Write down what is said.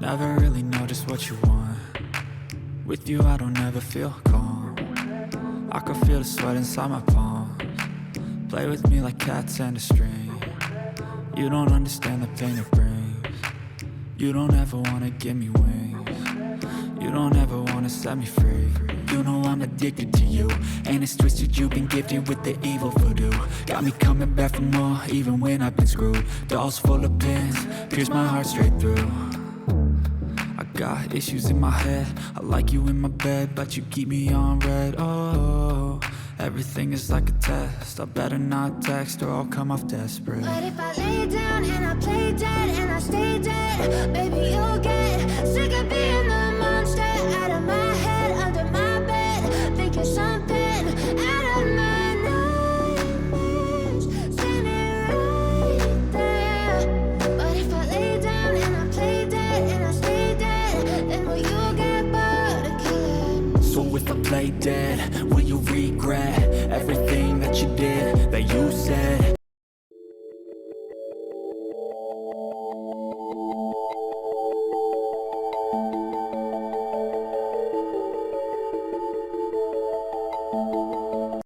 Never really know just what you want. With you I don't ever feel calm. I can feel the sweat inside my palms. Play with me like cats and a string. You don't understand the pain it brings. You don't ever wanna give me wings. You don't ever wanna set me free. You know I'm addicted to you, and it's twisted, you've been gifted with the evil voodoo. Got me coming back for more, even when I've been screwed. Dolls full of pins, pierce my heart straight through. I got issues in my head, I like you in my bed, but you keep me on red. Oh, everything is like a test, I better not text or I'll come off desperate. But if I lay down and I play dead and I stay dead, baby you'll get sick of being the monster out of my head, under my bed, thinking something out of my nightmares, standing right there. But if I lay down and I play dead and I stay dead, then will you get bored of killing? So if I play dead, will you regret everything that you did, that you said?